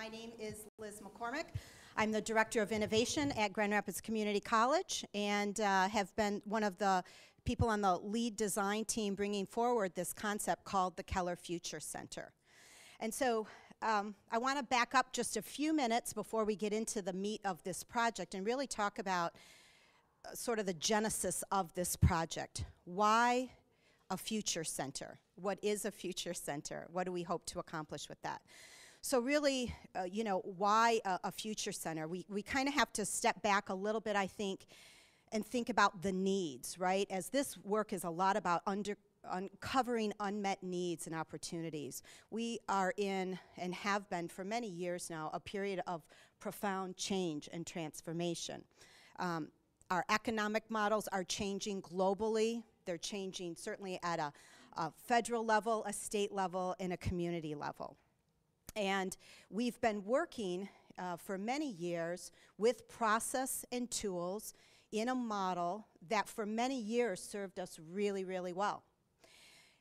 My name is Liz McCormick. I'm the Director of Innovation at Grand Rapids Community College and have been one of the people on the lead design team bringing forward this concept called the Keller Future Center. And so I want to back up just a few minutes before we get into the meat of this project and really talk about sort of the genesis of this project. Why a future center? What is a future center? What do we hope to accomplish with that? So really, why a future center? We kind of have to step back a little bit, I think, and think about the needs, right? As this work is a lot about uncovering unmet needs and opportunities. We are in, and have been for many years now, a period of profound change and transformation. Our economic models are changing globally. They're changing certainly at a federal level, a state level, and a community level. And we've been working for many years with process and tools in a model that for many years served us really, really well.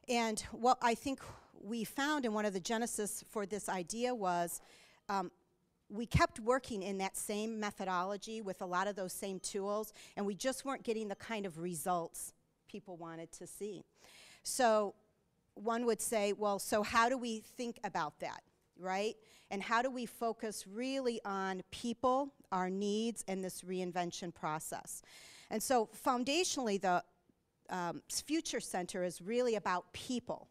And what I think we found, and one of the genesis for this idea was, we kept working in that same methodology with a lot of those same tools, and we just weren't getting the kind of results people wanted to see. So one would say, well, so how do we think about that, right? And how do we focus really on people, our needs, and this reinvention process? And so foundationally, the Future Center is really about people.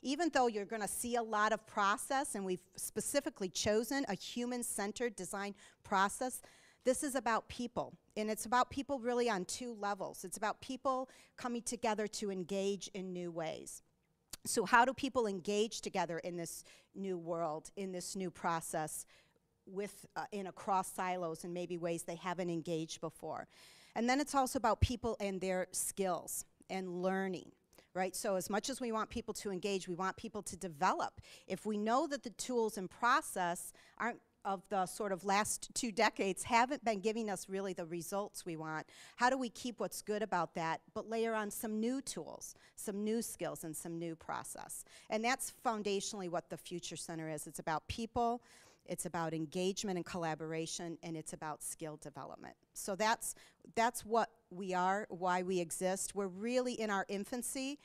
Even though you're going to see a lot of process, and we've specifically chosen a human-centered design process, this is about people. And it's about people really on two levels. It's about people coming together to engage in new ways. So how do people engage together in this new world, in this new process, in across silos and maybe ways they haven't engaged before? And then it's also about people and their skills and learning, right? So as much as we want people to engage, we want people to develop. If we know that the tools and process aren't of the sort of last 2 decades haven't been giving us really the results we want, how do we keep what's good about that, but layer on some new tools, some new skills, and some new process? And that's foundationally what the Future Center is. It's about people, it's about engagement and collaboration, and it's about skill development. So that's what we are, why we exist. We're really in our infancy.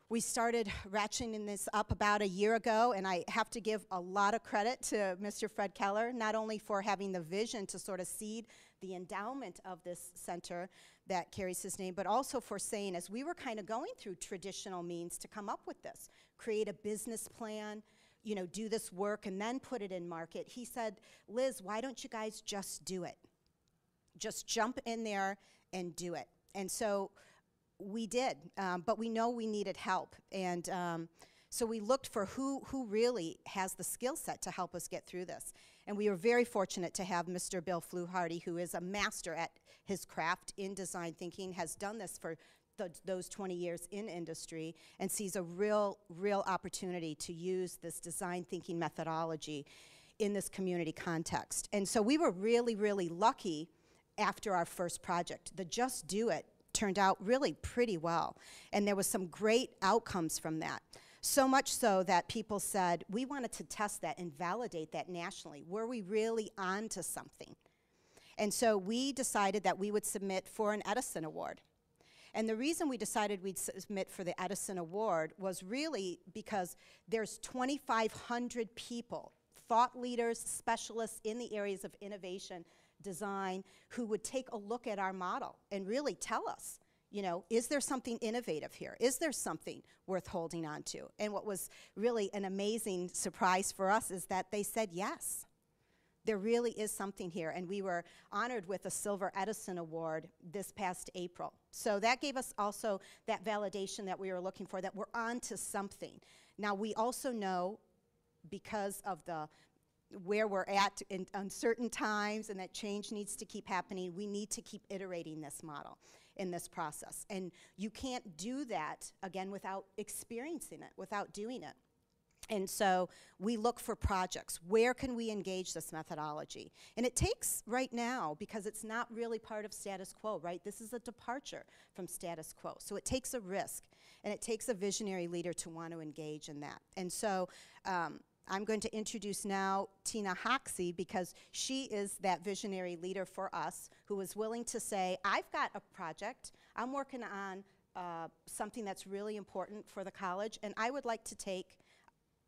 We started ratcheting this up about a year ago, and I have to give a lot of credit to Mr. Fred Keller, not only for having the vision to sort of seed the endowment of this center that carries his name, but also for saying, as we were kind of going through traditional means to come up with this, create a business plan, do this work, and then put it in market, he said, Liz, why don't you guys just do it? Just jump in there and do it. And so we did, but we know we needed help. And so we looked for who really has the skill set to help us get through this. And we were very fortunate to have Mr. Bill Fluharty, who is a master at his craft in design thinking, has done this for those 20 years in industry, and sees a real opportunity to use this design thinking methodology in this community context. And so we were really, really lucky after our first project. The Just Do It turned out really pretty well, and there was some great outcomes from that. So much so that people said, we wanted to test that and validate that nationally. Were we really on to something? And so we decided that we would submit for an Edison Award. And the reason we decided we'd submit for the Edison Award was really because there's 2,500 people, thought leaders, specialists in the areas of innovation, design, who would take a look at our model and really tell us, is there something innovative here? Is there something worth holding on to? And what was really an amazing surprise for us is that they said yes. There really is something here, and we were honored with a Silver Edison Award this past April. So that gave us also that validation that we were looking for, that we're on to something. Now we also know, because of where we're at in uncertain times and that change needs to keep happening, we need to keep iterating this model in this process. And you can't do that, again, without experiencing it, without doing it. And so we look for projects. Where can we engage this methodology? And it takes, right now, because it's not really part of status quo, right? This is a departure from status quo. So it takes a risk, and it takes a visionary leader to want to engage in that. And so I'm going to introduce now Tina Hoxie, because she is that visionary leader for us who is willing to say, I've got a project, I'm working on something that's really important for the college, and I would like to take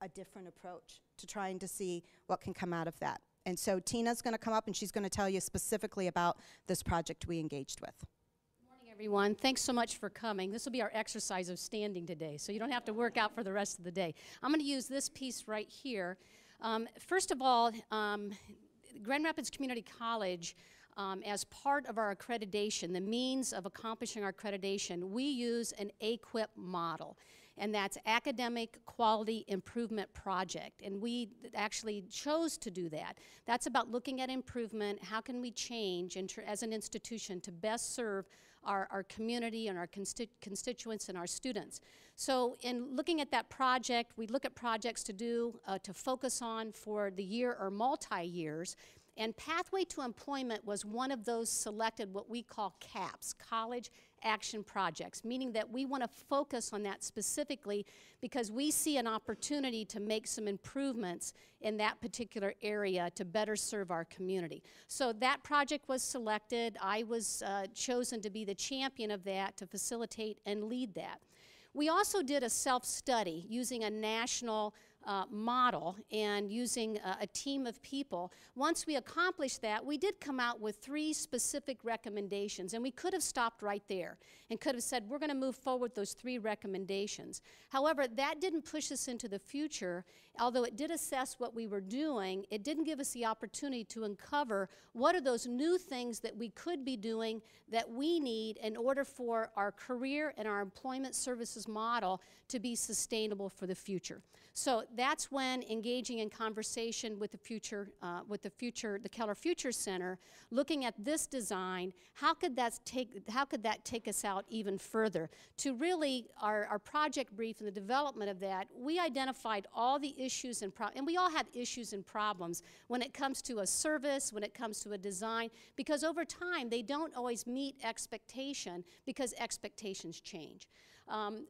a different approach to trying to see what can come out of that. And so Tina's going to come up and she's going to tell you specifically about this project we engaged with. Good morning, everyone. Thanks so much for coming. This will be our exercise of standing today, so you don't have to work out for the rest of the day. I'm going to use this piece right here. First of all, Grand Rapids Community College, as part of our accreditation, the means of accomplishing our accreditation, we use an AQUIP model, and that's Academic Quality Improvement Project, and we actually chose to do that. That's about looking at improvement, how can we change as an institution to best serve our community and our constituents and our students. So in looking at that project, we look at projects to do, to focus on for the year or multi-years. And Pathway to Employment was one of those selected, what we call CAPs, College Action Projects, meaning that we want to focus on that specifically because we see an opportunity to make some improvements in that particular area to better serve our community. So that project was selected. I was chosen to be the champion of that, to facilitate and lead that. We also did a self-study using a national model and using a team of people. Once we accomplished that, we did come out with 3 specific recommendations, and we could have stopped right there and could have said, we're going to move forward those 3 recommendations. However, that didn't push us into the future. Although it did assess what we were doing, it didn't give us the opportunity to uncover what are those new things that we could be doing that we need in order for our career and our employment services model to be sustainable for the future. So that's when engaging in conversation with the Keller Future Center, looking at this design, how could that take us out even further? To really, our project brief and the development of that, we identified all the issues and we all have issues and problems when it comes to a service, when it comes to a design, because over time they don't always meet expectation because expectations change.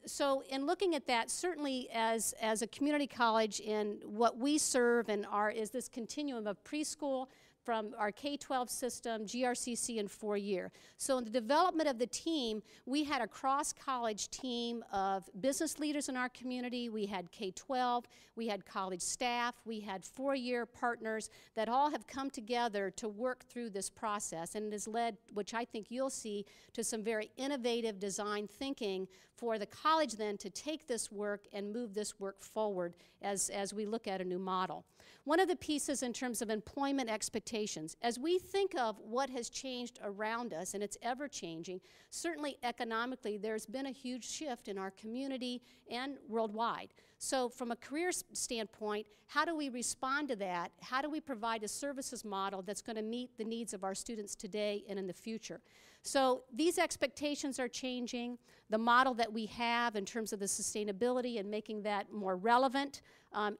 So in looking at that, certainly as a community college, in what we serve and is this continuum of preschool from our K-12 system, GRCC, and 4-year. So in the development of the team, we had a cross-college team of business leaders in our community. We had K-12, we had college staff, we had 4-year partners that all have come together to work through this process, and it has led, which I think you'll see, to some very innovative design thinking for the college then to take this work and move this work forward as we look at a new model. One of the pieces in terms of employment expectations, as we think of what has changed around us, and it's ever-changing, certainly economically there's been a huge shift in our community and worldwide. So from a career standpoint, how do we respond to that? How do we provide a services model that's going to meet the needs of our students today and in the future? So these expectations are changing. The model that we have in terms of the sustainability and making that more relevant,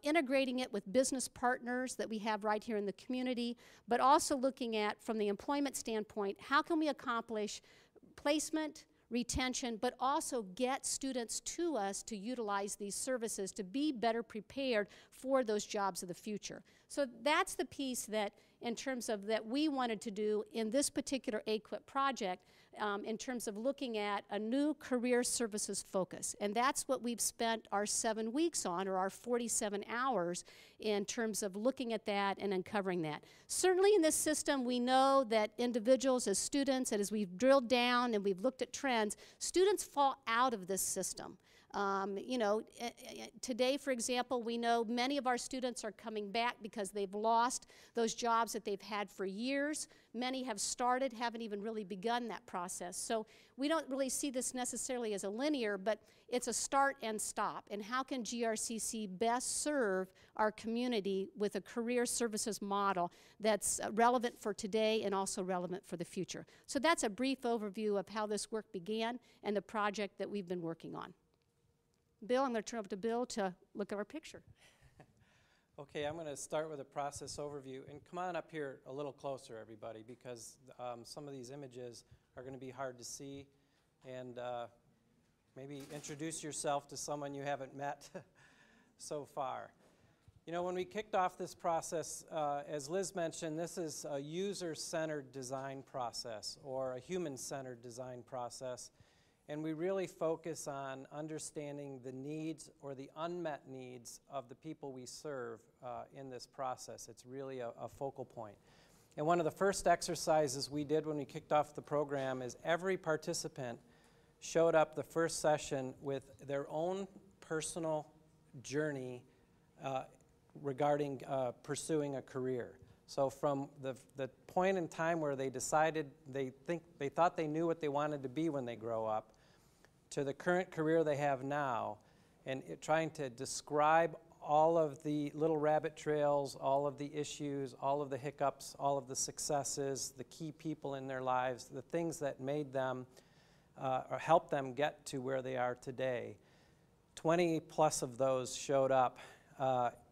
integrating it with business partners that we have right here in the community, but also looking at, from the employment standpoint, how can we accomplish placement, retention, but also get students to us to utilize these services to be better prepared for those jobs of the future. So that's the piece that, in terms of that we wanted to do in this particular AQUIP project, in terms of looking at a new career services focus. And that's what we've spent our 7 weeks on, or our 47 hours, in terms of looking at that and uncovering that. Certainly in this system, we know that individuals as students, and as we've drilled down and we've looked at trends, students fall out of this system. You know, today, for example, we know many of our students are coming back because they've lost those jobs that they've had for years. Many have started, haven't even really begun that process. So we don't really see this necessarily as a linear, but it's a start and stop. And how can GRCC best serve our community with a career services model that's relevant for today and also relevant for the future? So that's a brief overview of how this work began and the project that we've been working on. Bill, I'm going to turn over to Bill to look at our picture. Okay, I'm going to start with a process overview. And come on up here a little closer, everybody, because some of these images are going to be hard to see. And maybe introduce yourself to someone you haven't met so far. You know, when we kicked off this process, as Liz mentioned, this is a user-centered design process or a human-centered design process. And we really focus on understanding the needs or the unmet needs of the people we serve in this process. It's really a focal point. And one of the first exercises we did when we kicked off the program is every participant showed up the first session with their own personal journey regarding pursuing a career. So from the point in time where they decided they thought they knew what they wanted to be when they grow up, to the current career they have now, and trying to describe all of the little rabbit trails, all of the issues, all of the hiccups, all of the successes, the key people in their lives, the things that made them or helped them get to where they are today. 20 plus of those showed up,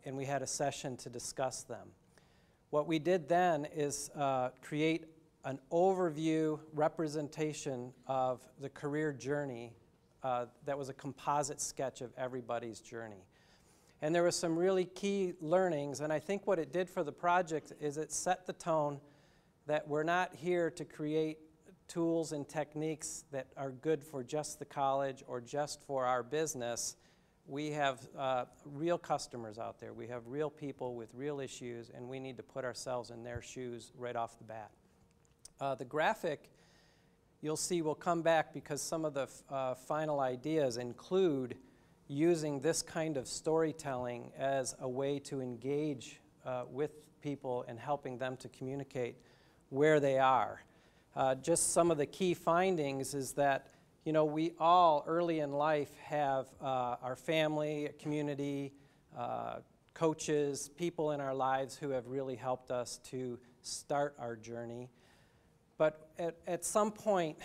and we had a session to discuss them. What we did then is create an overview representation of the career journey that was a composite sketch of everybody's journey. And there were some really key learnings, and I think what it did for the project is it set the tone that we're not here to create tools and techniques that are good for just the college or just for our business. We have real customers out there. We have real people with real issues, and we need to put ourselves in their shoes right off the bat. The graphic, you'll see, will come back because some of the final ideas include using this kind of storytelling as a way to engage with people and helping them to communicate where they are. Just some of the key findings is that, you know, we all early in life have our family, community, coaches, people in our lives who have really helped us to start our journey. But at some point,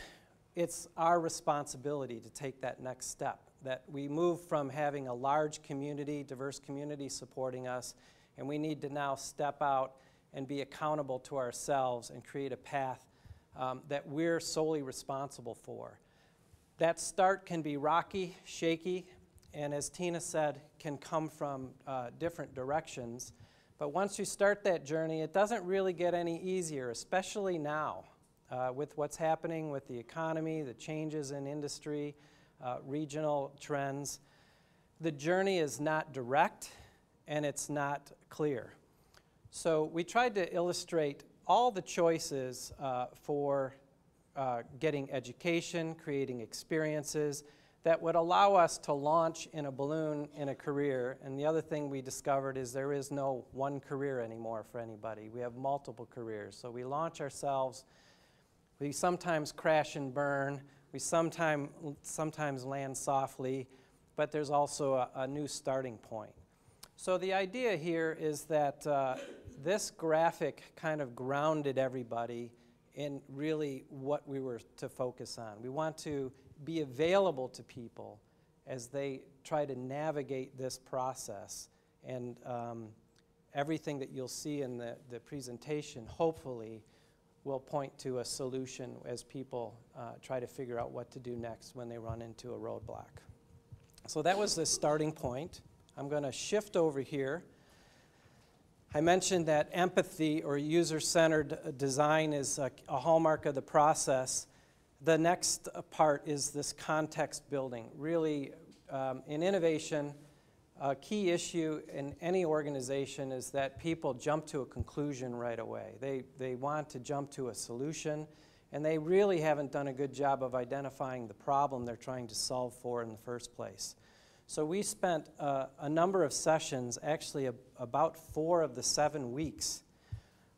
it's our responsibility to take that next step, that we move from having a large community, diverse community supporting us, and we need to now step out and be accountable to ourselves and create a path that we're solely responsible for. That start can be rocky, shaky, and as Tina said, can come from different directions. But once you start that journey, it doesn't really get any easier, especially now with what's happening with the economy, the changes in industry, regional trends. The journey is not direct and it's not clear. So we tried to illustrate all the choices for getting education, creating experiences that would allow us to launch in a balloon in a career. And the other thing we discovered is there is no one career anymore for anybody. We have multiple careers. So we launch ourselves. We sometimes crash and burn. We sometimes land softly, but there's also a new starting point. So the idea here is that this graphic kind of grounded everybody in really what we were to focus on. We want to be available to people as they try to navigate this process. And everything that you'll see in the presentation, hopefully, will point to a solution as people try to figure out what to do next when they run into a roadblock. So that was the starting point. I'm going to shift over here. I mentioned that empathy or user-centered design is a hallmark of the process. The next part is this context building. Really, in innovation, a key issue in any organization is that people jump to a conclusion right away. They want to jump to a solution, and they really haven't done a good job of identifying the problem they're trying to solve for in the first place. So we spent a number of sessions, actually about 4 of the 7 weeks,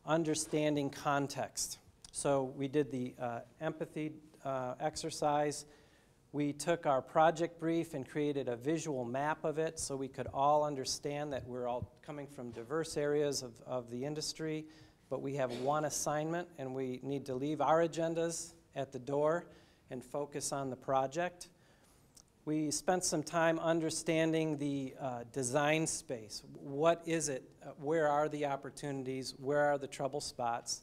understanding context. So we did the empathy exercise. We took our project brief and created a visual map of it so we could all understand that we're all coming from diverse areas of the industry, but we have one assignment and we need to leave our agendas at the door and focus on the project. We spent some time understanding the design space. What is it? Where are the opportunities? Where are the trouble spots?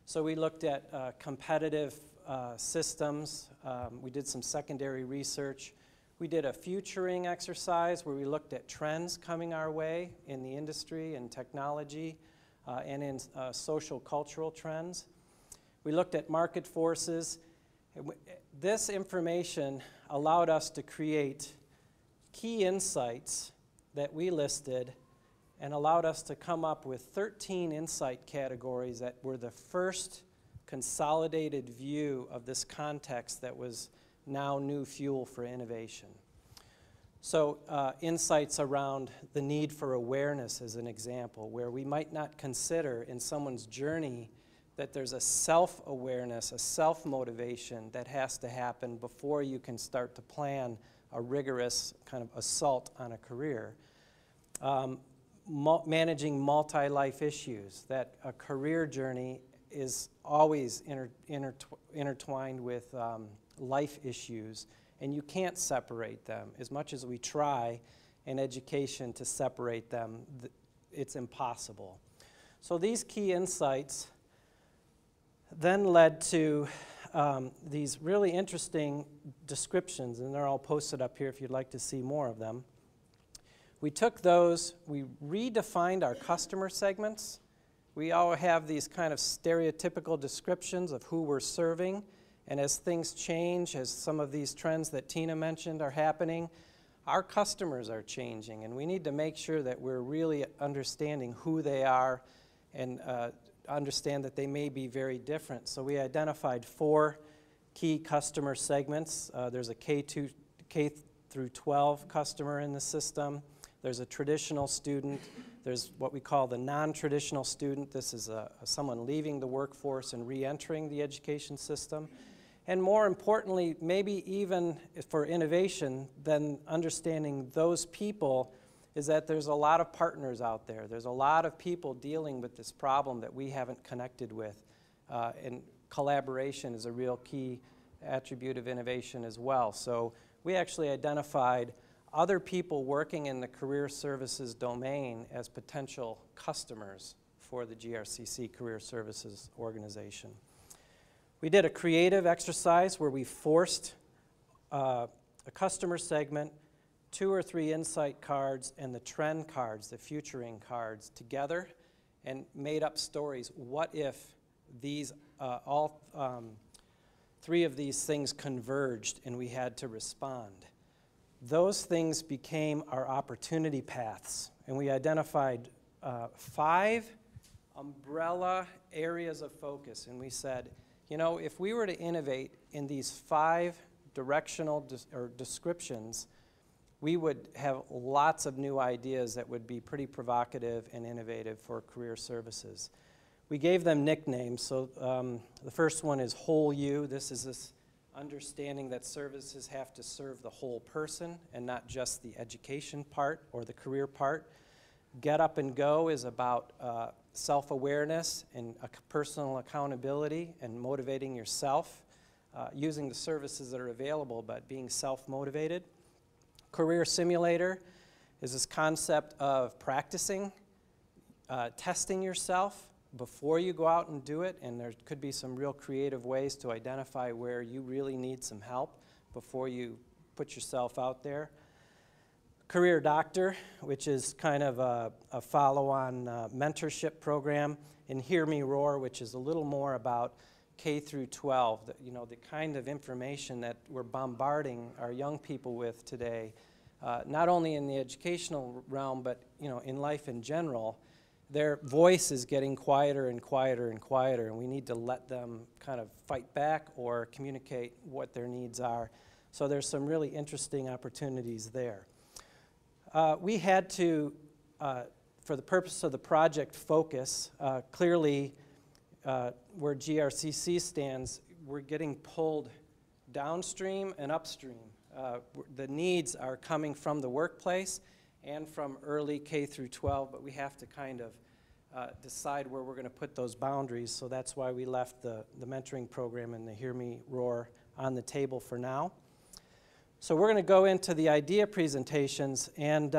So we looked at competitive systems. We did some secondary research. We did a futuring exercise where we looked at trends coming our way in the industry and technology and in social cultural trends. We looked at market forces. This information allowed us to create key insights that we listed and allowed us to come up with 13 insight categories that were the first consolidated view of this context that was now new fuel for innovation. So insights around the need for awareness as an example, where we might not consider in someone's journey that there's a self-awareness, a self-motivation that has to happen before you can start to plan a rigorous kind of assault on a career. Managing multi-life issues, that a career journey is always intertwined with life issues, and you can't separate them. As much as we try in education to separate them, it's impossible. So these key insights then led to these really interesting descriptions, and they're all posted up here if you'd like to see more of them. We took those, we redefined our customer segments. We all have these kind of stereotypical descriptions of who we're serving, and as things change, as some of these trends that Tina mentioned are happening, our customers are changing, and we need to make sure that we're really understanding who they are and understand that they may be very different. So we identified 4 key customer segments. There's a K through 12 customer in the system. There's a traditional student. There's what we call the non-traditional student. This is someone leaving the workforce and re-entering the education system. And more importantly, maybe even for innovation, than understanding those people, is that there's a lot of partners out there. There's a lot of people dealing with this problem that we haven't connected with. And collaboration is a real key attribute of innovation as well. So we actually identified other people working in the career services domain as potential customers for the GRCC Career Services organization. We did a creative exercise where we forced a customer segment, 2 or 3 insight cards, and the trend cards, the futuring cards, together and made up stories. What if these, all 3 of these things converged and we had to respond? Those things became our opportunity paths, and we identified 5 umbrella areas of focus, and we said, you know, if we were to innovate in these 5 directional descriptions, we would have lots of new ideas that would be pretty provocative and innovative for career services. We gave them nicknames. So the first one is Whole You. This is this understanding that services have to serve the whole person and not just the education part or the career part. Get Up and Go is about self-awareness and personal accountability and motivating yourself, using the services that are available but being self-motivated. Career Simulator is this concept of practicing, testing yourself before you go out and do it, and there could be some real creative ways to identify where you really need some help before you put yourself out there. Career Doctor, which is kind of a follow-on mentorship program, and Hear Me Roar, which is a little more about K through 12, the kind of information that we're bombarding our young people with today, not only in the educational realm, but in life in general. Their voice is getting quieter and quieter and quieter, and we need to let them kind of fight back or communicate what their needs are. So there's some really interesting opportunities there. We had to, for the purpose of the project focus, clearly where GRCC stands, we're getting pulled downstream and upstream. The needs are coming from the workplace and from early K through 12, but we have to kind of decide where we're going to put those boundaries, so that's why we left the mentoring program and the Hear Me Roar on the table for now. So we're going to go into the idea presentations, and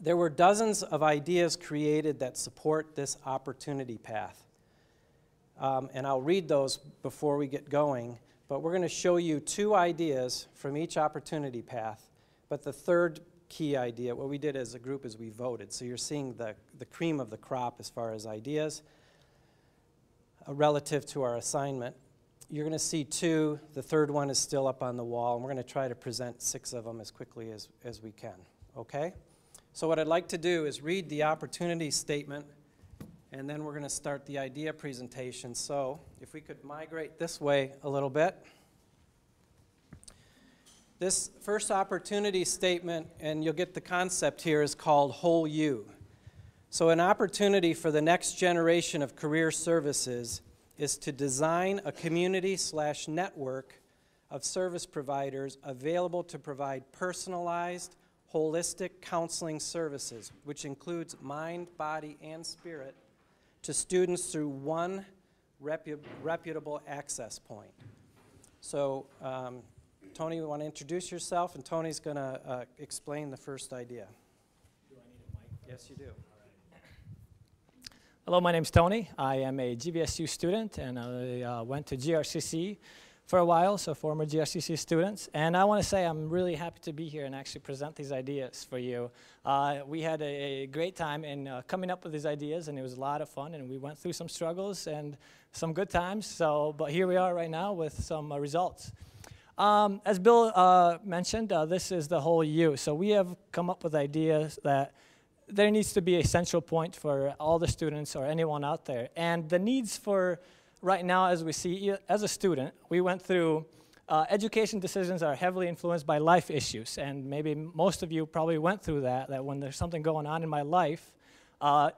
there were dozens of ideas created that support this opportunity path. And I'll read those before we get going, but we're going to show you 2 ideas from each opportunity path. But the third key idea, what we did as a group is we voted. So you're seeing the cream of the crop as far as ideas relative to our assignment. You're going to see 2. The third one is still up on the wall, and we're going to try to present 6 of them as quickly as we can. Okay? So what I'd like to do is read the opportunity statement, and then we're going to start the idea presentation. So if we could migrate this way a little bit. This first opportunity statement, and you'll get the concept here, is called Whole You. So an opportunity for the next generation of career services is to design a community/network of service providers available to provide personalized, holistic counseling services, which includes mind, body, and spirit, to students through one reputable access point. So, Tony, you want to introduce yourself? And Tony's going to explain the first idea. Do I need a mic? Yes, you do. Hello, my name's Tony. I am a GVSU student, and I went to GRCC for a while, so former GRCC students. And I want to say I'm really happy to be here and actually present these ideas for you. We had a great time in coming up with these ideas, and it was a lot of fun, and we went through some struggles and some good times. But here we are right now with some results. As Bill mentioned, this is the whole you. So we have come up with ideas that there needs to be a central point for all the students or anyone out there. And the needs for right now, as we see, as a student, we went through education decisions are heavily influenced by life issues. And maybe most of you probably went through that when there's something going on in my life,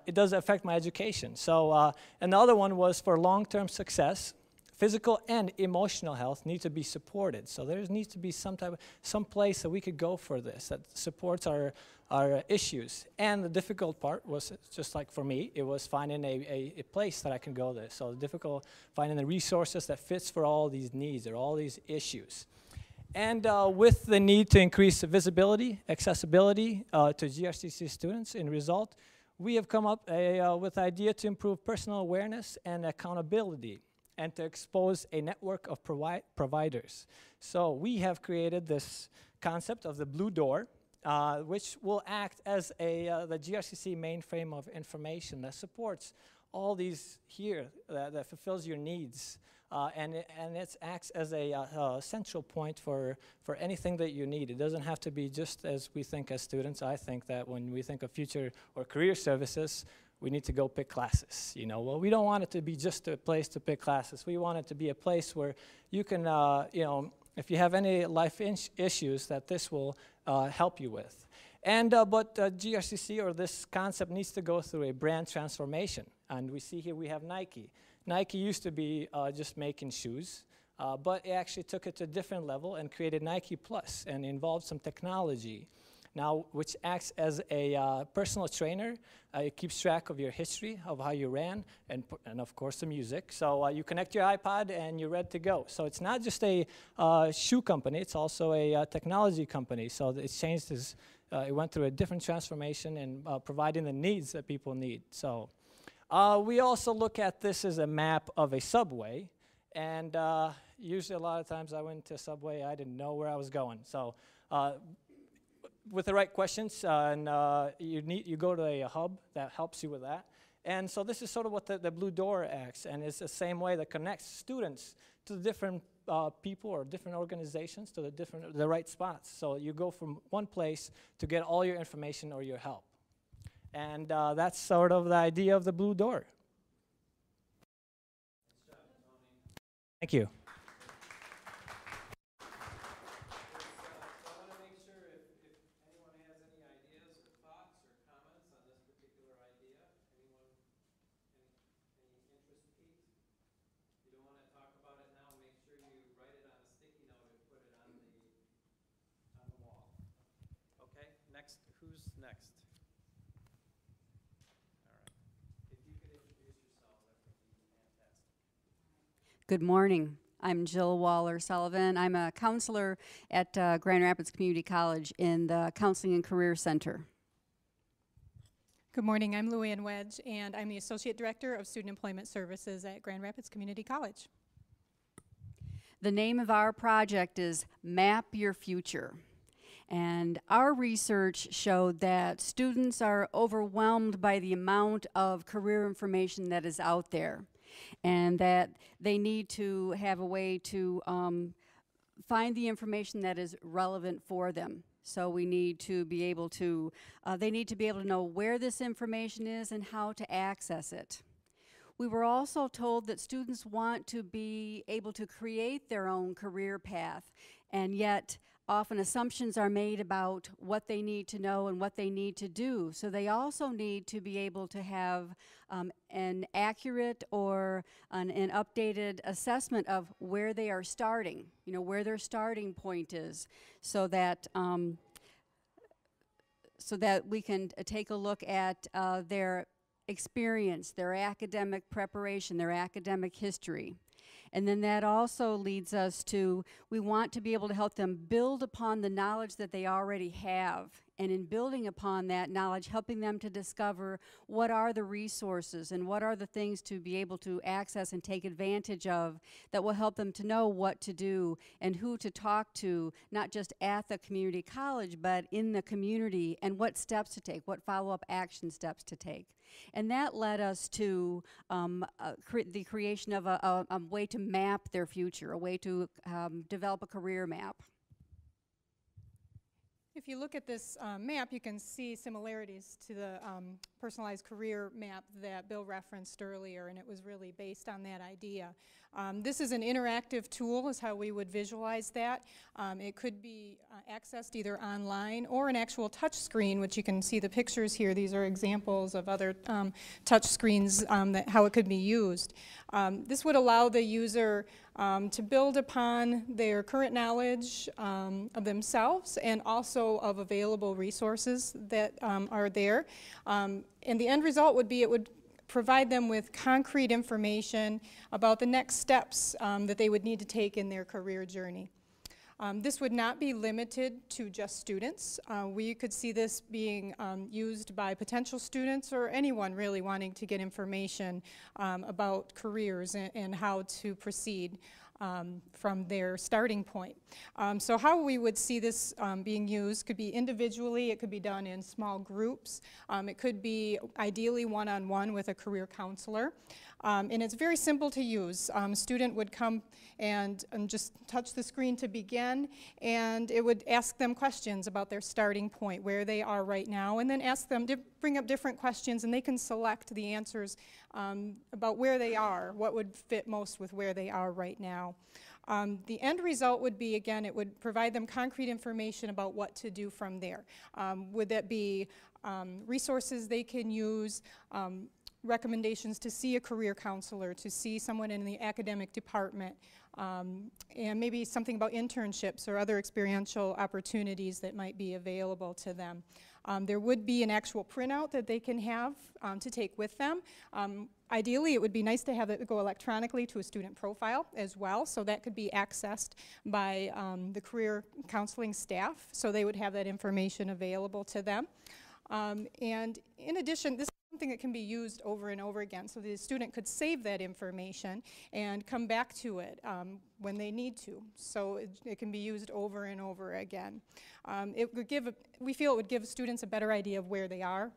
it does affect my education. So, and the other one was for long-term success. Physical and emotional health need to be supported. So there needs to be some place that we could go for this that supports our issues. And the difficult part was, just like for me, it was finding a place that I can go there. So difficult finding the resources that fits for all these needs or all these issues. And with the need to increase visibility, accessibility to GRCC students in result, we have come up with the idea to improve personal awareness and accountability, and to expose a network of providers. So we have created this concept of the blue door, which will act as the GRCC mainframe of information that supports all these here, that fulfills your needs. And it acts as a central point for anything that you need. It doesn't have to be just as we think as students. I think that when we think of future or career services, we need to go pick classes, Well, we don't want it to be just a place to pick classes. We want it to be a place where you can, if you have any life issues, that this will help you with. And but GRCC, or this concept, needs to go through a brand transformation. And we see here we have Nike. Nike used to be just making shoes, but it actually took it to a different level and created Nike Plus and involved some technology. Now, which acts as a personal trainer. It keeps track of your history, of how you ran, and of course the music. So you connect your iPod and you're ready to go. So it's not just a shoe company, it's also a technology company. So it's changed it went through a different transformation in providing the needs that people need. So we also look at this as a map of a subway. And usually a lot of times I went to a subway, I didn't know where I was going. So with the right questions, and you go to a hub that helps you with that. And so this is sort of what the blue door acts, and it's the same way that connects students to the different people or different organizations to the right spots. So you go from one place to get all your information or your help. And that's sort of the idea of the blue door. Thank you. Next, who's next? All right. If you could introduce yourself, that would be fantastic. Good morning. I'm Jill Waller-Sullivan. I'm a counselor at Grand Rapids Community College in the Counseling and Career Center. Good morning. I'm Luann Wedge, and I'm the Associate Director of Student Employment Services at Grand Rapids Community College. The name of our project is Map Your Future. And our research showed that students are overwhelmed by the amount of career information that is out there, and that they need to have a way to find the information that is relevant for them. So we need to be able to, they need to be able to know where this information is and how to access it. We were also told that students want to be able to create their own career path, and yet often assumptions are made about what they need to know and what they need to do. So they also need to be able to have an accurate or an updated assessment of where they are starting, you know, where their starting point is, so that we can take a look at their experience, their academic preparation, their academic history. And then that also leads us to, we want to be able to help them build upon the knowledge that they already have. And in building upon that knowledge, helping them to discover what are the resources and what are the things to be able to access and take advantage of that will help them to know what to do and who to talk to, not just at the community college, but in the community, and what steps to take, what follow-up action steps to take. And that led us to the creation of a way to map their future, a way to develop a career map. If you look at this map, you can see similarities to the personalized career map that Bill referenced earlier, and it was really based on that idea. This is an interactive tool, is how we would visualize that. It could be accessed either online or an actual touch screen, which you can see the pictures here. These are examples of other touch screens, how it could be used. This would allow the user to build upon their current knowledge of themselves and also of available resources that are there. And the end result would be it would provide them with concrete information about the next steps that they would need to take in their career journey. This would not be limited to just students. We could see this being used by potential students or anyone really wanting to get information about careers and how to proceed from their starting point. So how we would see this being used could be individually, it could be done in small groups, it could be ideally one-on-one with a career counselor. And it's very simple to use. A student would come and just touch the screen to begin, and it would ask them questions about their starting point, where they are right now, and then ask them to bring up different questions, and they can select the answers about where they are, what would fit most with where they are right now. The end result would be, again, it would provide them concrete information about what to do from there. Would that be resources they can use, recommendations to see a career counselor, to see someone in the academic department, and maybe something about internships or other experiential opportunities that might be available to them. There would be an actual printout that they can have to take with them. Ideally, it would be nice to have it go electronically to a student profile as well, so that could be accessed by the career counseling staff, so they would have that information available to them. And in addition, this is something that can be used over and over again, so the student could save that information and come back to it when they need to. So it can be used over and over again. It would give, we feel it would give students a better idea of where they are,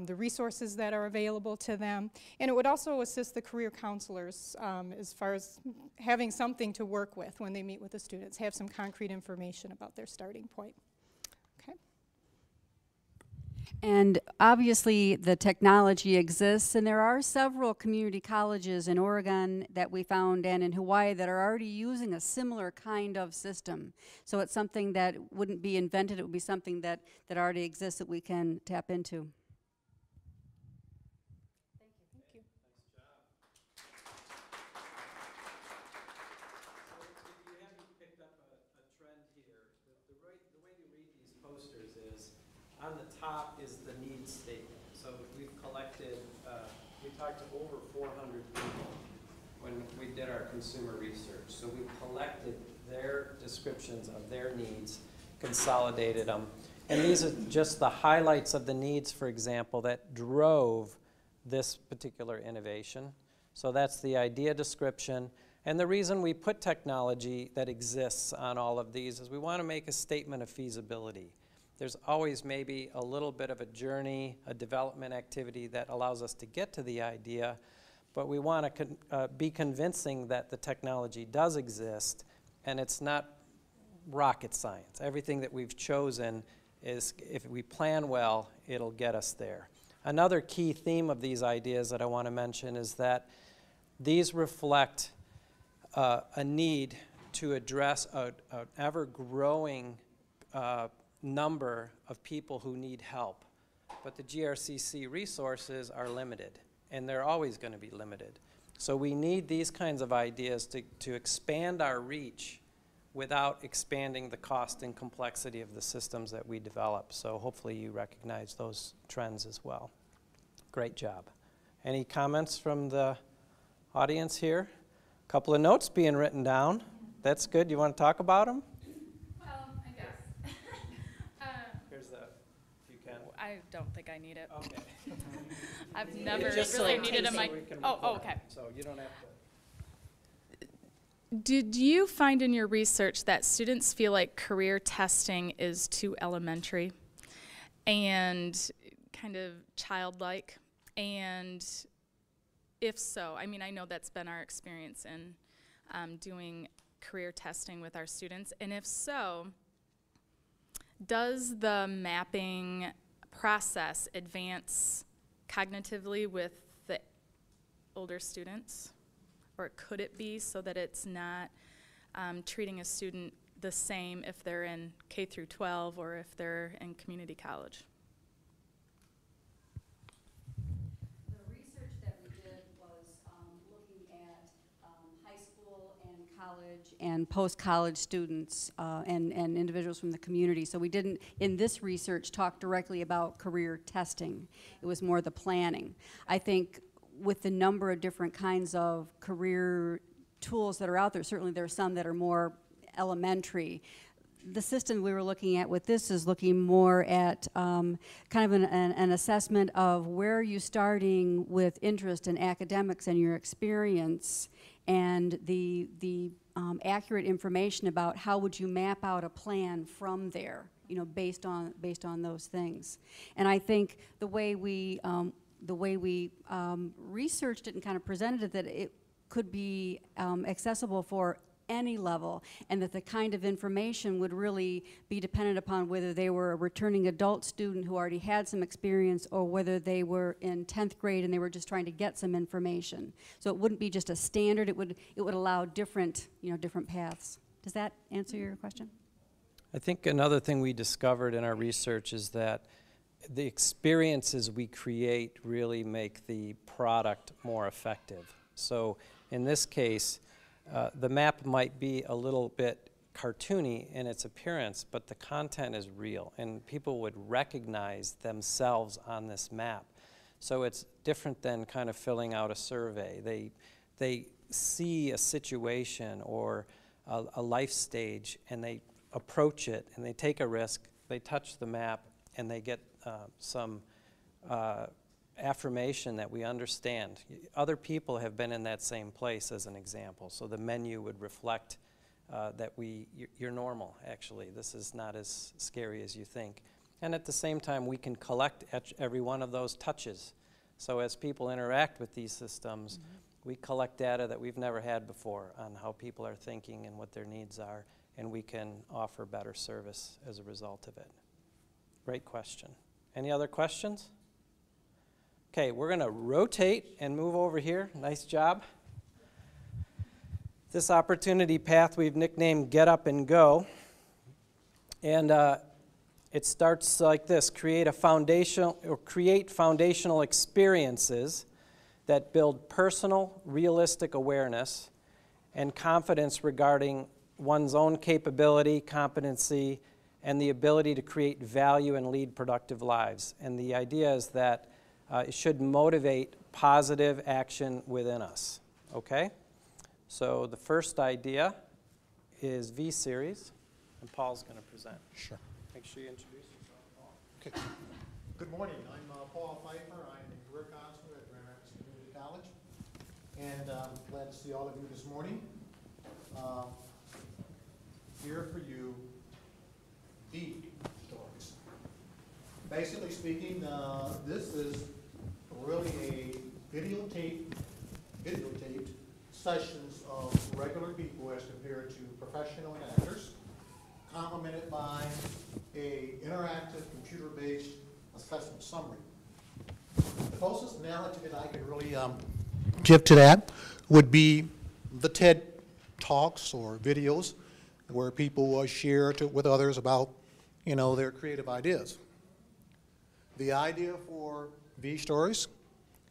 the resources that are available to them, and it would also assist the career counselors as far as having something to work with when they meet with the students, have some concrete information about their starting point. And obviously the technology exists, and there are several community colleges in Oregon that we found and in Hawaii that are already using a similar kind of system. So it's something that wouldn't be invented, it would be something that already exists that we can tap into. Thank you. Nice job. So if you haven't picked up a trend here, the way to read these posters is on the top is the needs statement. So we've collected, we talked to over 400 people when we did our consumer research. So we collected their descriptions of their needs, consolidated them. And these are just the highlights of the needs, for example, that drove this particular innovation. So that's the idea description, And the reason we put technology that exists on all of these is we want to make a statement of feasibility. There's always maybe a little bit of a journey, a development activity that allows us to get to the idea, but we want to be convincing that the technology does exist and it's not rocket science. Everything that we've chosen is, if we plan well, it'll get us there. Another key theme of these ideas that I want to mention is that these reflect a need to address an ever-growing number of people who need help. But the GRCC resources are limited, and they're always going to be limited. So we need these kinds of ideas to expand our reach without expanding the cost and complexity of the systems that we develop. So hopefully you recognize those trends as well. Great job. Any comments from the audience here? A couple of notes being written down. That's good. You want to talk about them? I guess. Here's the, if you can. I don't think I need it. Okay. I've never Just really so needed a so mic. we can Oh, move on. okay. So you don't have to. Did you find in your research that students feel like career testing is too elementary and kind of childlike? And if so, I mean, I know that's been our experience in doing career testing with our students. And if so, does the mapping process advance cognitively with the older students? Or could it be so that it's not treating a student the same if they're in K through 12 or if they're in community college? The research that we did was looking at high school and college and post-college students and individuals from the community. So we didn't, in this research, talk directly about career testing. It was more the planning. I think with the number of different kinds of career tools that are out there, certainly there are some that are more elementary. The system we were looking at with this is looking more at kind of an assessment of where are you starting with interest in academics and your experience, and the accurate information about how would you map out a plan from there, you know, based on those things. And I think the way we researched it and kind of presented it, that it could be accessible for any level, and that the kind of information would really be dependent upon whether they were a returning adult student who already had some experience or whether they were in 10th grade and they were just trying to get some information. So it wouldn't be just a standard, it would allow different, you know, different paths. Does that answer your question? I think another thing we discovered in our research is that the experiences we create really make the product more effective. So in this case, the map might be a little bit cartoony in its appearance, but the content is real, and people would recognize themselves on this map. So it's different than kind of filling out a survey. They see a situation or a life stage, and they approach it, and they take a risk, they touch the map, and they get some affirmation that we understand. Other people have been in that same place, as an example, so the menu would reflect that you're normal, actually. This is not as scary as you think. And at the same time, we can collect every one of those touches. So as people interact with these systems, we collect data that we've never had before on how people are thinking and what their needs are, and we can offer better service as a result of it. Great question. Any other questions? Okay, we're going to rotate and move over here. Nice job. This opportunity path we've nicknamed Get Up and Go. And it starts like this: create foundational experiences that build personal, realistic awareness and confidence regarding one's own capability, competency, and the ability to create value and lead productive lives. And the idea is that it should motivate positive action within us, okay? So the first idea is V-Series, and Paul's going to present. Sure. Make sure you introduce yourself, Paul. Okay. Good morning. I'm Paul Pfeiffer. I'm a career counselor at Grand Rapids Community College. And glad to see all of you this morning. Here for you, the stories. Basically speaking, this is really a videotaped sessions of regular people as compared to professional actors, complemented by a interactive computer-based assessment summary. The closest analogy that I could really give to that would be the TED Talks or videos where people share with others about, their creative ideas. The idea for V-Stories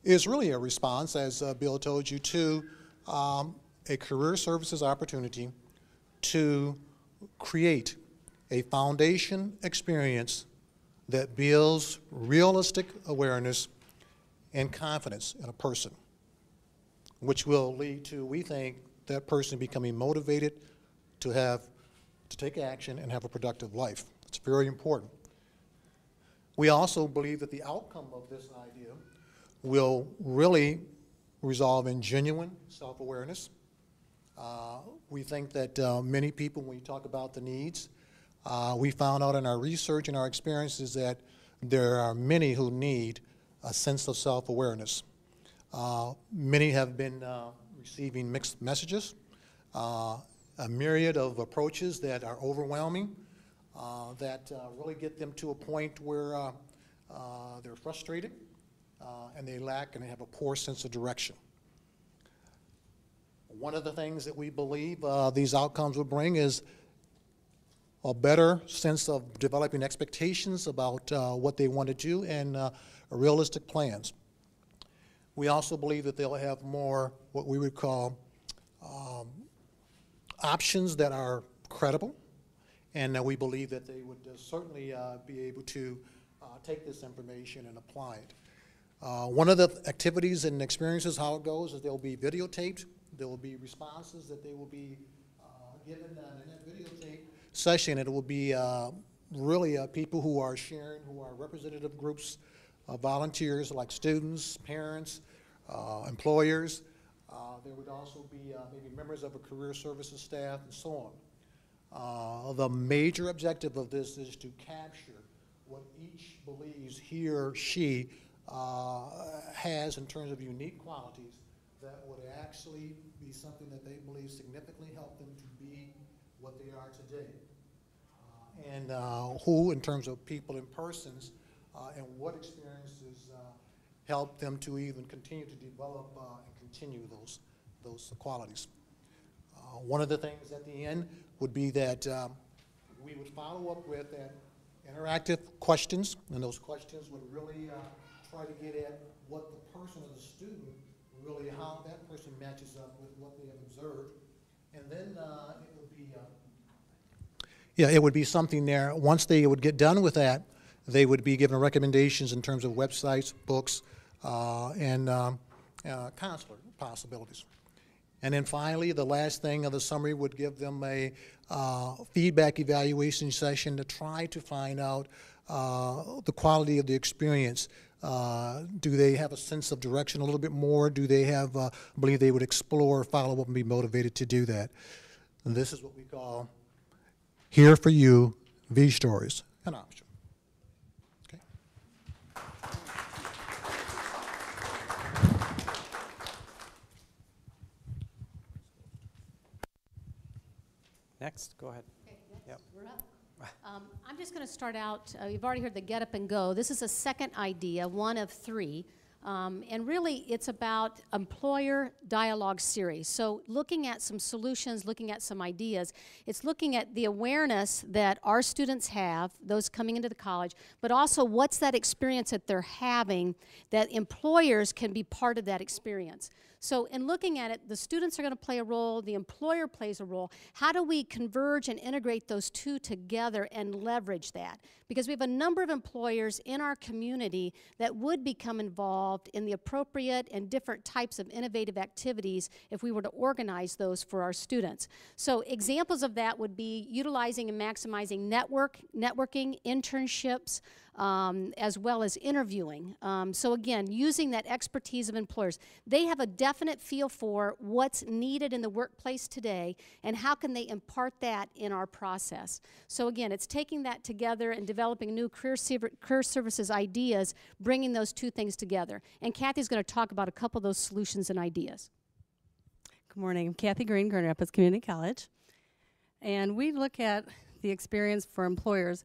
is really a response, as Bill told you, to a career services opportunity to create a foundation experience that builds realistic awareness and confidence in a person, which will lead to, we think, that person becoming motivated to take action and have a productive life. It's very important. We also believe that the outcome of this idea will really resolve in genuine self-awareness. We think that many people, when we talk about the needs, we found out in our research and our experiences that there are many who need a sense of self-awareness. Many have been receiving mixed messages, a myriad of approaches that are overwhelming, that really get them to a point where they're frustrated and they lack and they have a poor sense of direction. One of the things that we believe these outcomes will bring is a better sense of developing expectations about what they want to do and realistic plans. We also believe that they'll have more what we would call options that are credible, and we believe that they would certainly be able to take this information and apply it. One of the activities and experiences, how it goes, is they'll be videotaped. There will be responses that they will be given in that videotape session. It will be really people who are sharing, who are representative groups, volunteers like students, parents, employers. There would also be maybe members of a career services staff and so on. The major objective of this is to capture what each believes he or she has in terms of unique qualities that would actually be something that they believe significantly help them to be what they are today. And who, in terms of people and persons, and what experiences help them to even continue to develop and continue those qualities. One of the things at the end would be that we would follow up with interactive questions, and those questions would really try to get at what the person or the student, really how that person matches up with what they have observed. And then it would be, it would be something there. Once they would get done with that, they would be given recommendations in terms of websites, books, and counselor possibilities. And then finally, the last thing of the summary would give them a feedback evaluation session to try to find out the quality of the experience. Do they have a sense of direction a little bit more? Do they have, believe they would explore, follow up, and be motivated to do that? And this is what we call Here for You, V-Stories, an option. Okay. Next, go ahead. Okay, next, we're up. I'm just going to start out, you've already heard the Get Up and Go. This is a second idea, one of three. And really, it's about employer dialogue series. So looking at some solutions, looking at some ideas, it's looking at the awareness that our students have, those coming into the college, but also what's that experience that they're having that employers can be part of that experience. So in looking at it, the students are going to play a role, the employer plays a role. How do we converge and integrate those two together and leverage that? Because we have a number of employers in our community that would become involved in the appropriate and different types of innovative activities if we were to organize those for our students. So examples of that would be utilizing and maximizing networking, internships, as well as interviewing. So again, using that expertise of employers. They have a definite feel for what's needed in the workplace today and how can they impart that in our process. So again, it's taking that together and developing new career services ideas, bringing those two things together. And Kathy's going to talk about a couple of those solutions and ideas. Good morning. I'm Kathy Green, Grand Rapids Community College. And we look at the experience for employers.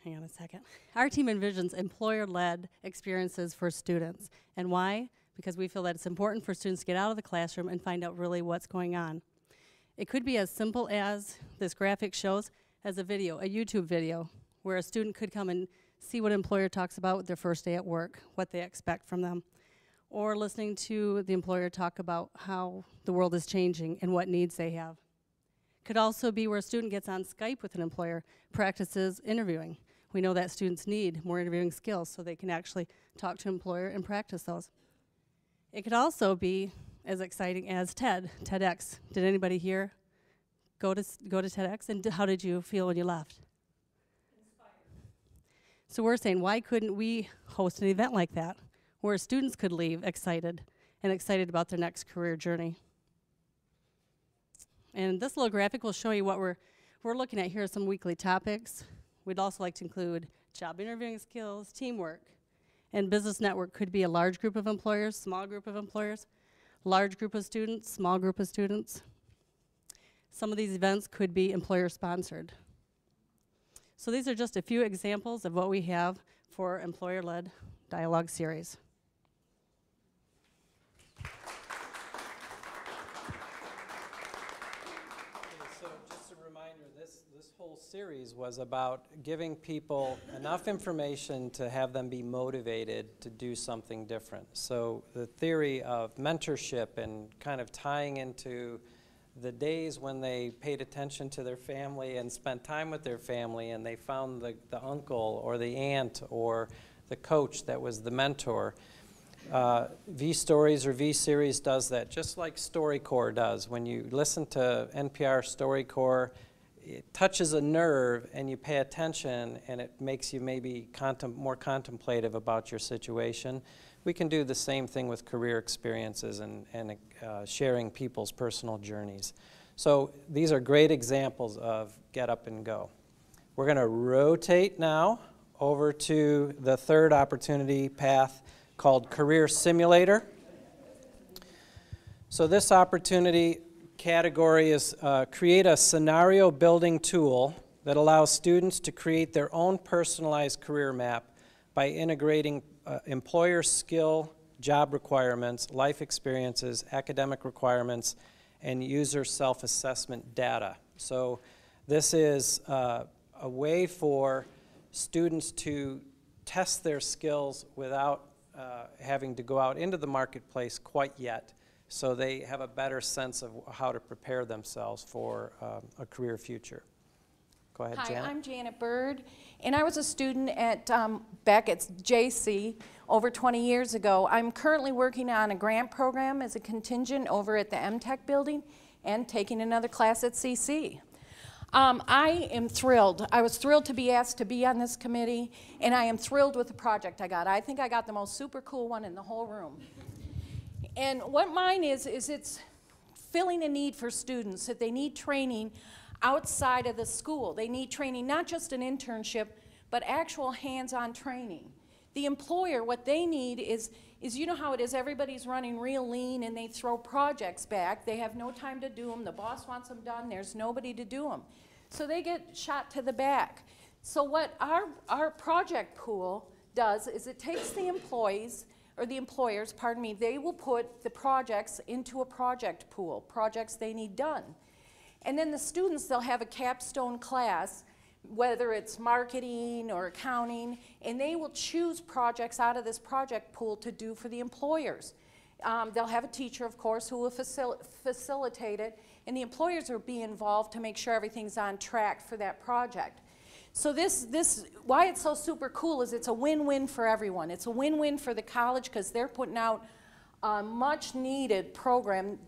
Hang on a second. Our team envisions employer-led experiences for students. And why? Because we feel that it's important for students to get out of the classroom and find out really what's going on. It could be as simple as this graphic shows as a video, a YouTube video, where a student could come and see what an employer talks about with their first day at work, what they expect from them. Or listening to the employer talk about how the world is changing and what needs they have. Could also be where a student gets on Skype with an employer, practices interviewing. We know that students need more interviewing skills so they can actually talk to an employer and practice those. It could also be as exciting as TEDx. Did anybody here go to TEDx, and how did you feel when you left? Inspired. So we're saying, why couldn't we host an event like that, where students could leave excited about their next career journey? And this little graphic will show you what we're looking at here, some weekly topics. We'd also like to include job interviewing skills, teamwork, and business network could be a large group of employers, small group of employers, large group of students, small group of students. Some of these events could be employer sponsored. So these are just a few examples of what we have for employer-led dialogue series. So just a reminder, this whole series was about giving people enough information to have them be motivated to do something different. So the theory of mentorship and kind of tying into the days when they paid attention to their family and spent time with their family and they found the uncle or the aunt or the coach that was the mentor. V-Stories or V-Series does that, just like StoryCorps does. When you listen to NPR StoryCorps, it touches a nerve and you pay attention and it makes you maybe more contemplative about your situation. We can do the same thing with career experiences and sharing people's personal journeys. So these are great examples of get up and go. We're going to rotate now over to the third opportunity path called Career Simulator. So this opportunity category is create a scenario building tool that allows students to create their own personalized career map by integrating employer skill, job requirements, life experiences, academic requirements, and user self-assessment data. So this is a way for students to test their skills without having to go out into the marketplace quite yet, so they have a better sense of how to prepare themselves for a career future. Go ahead, Janet. Hi, I'm Janet Bird, and I was a student at back at JC over 20 years ago. I'm currently working on a grant program as a contingent over at the MTech building and taking another class at CC. I am thrilled. I was thrilled to be asked to be on this committee, and I am thrilled with the project I got. I think I got the most super cool one in the whole room. And what mine is it's filling a need for students that they need training outside of the school. They need training, not just an internship, but actual hands-on training. The employer, what they need is you know how it is, everybody's running real lean and they throw projects back. They have no time to do them. The boss wants them done. There's nobody to do them. So they get shot to the back. So what our project pool does is it takes the employees, or the employers, pardon me, they will put the projects into a project pool, projects they need done. And then the students, they'll have a capstone class, whether it's marketing or accounting, and they will choose projects out of this project pool to do for the employers. They'll have a teacher, of course, who will facilitate it, and the employers will be involved to make sure everything's on track for that project. So why it's so super cool is it's a win-win for everyone. It's a win-win for the college because they're putting out a much-needed program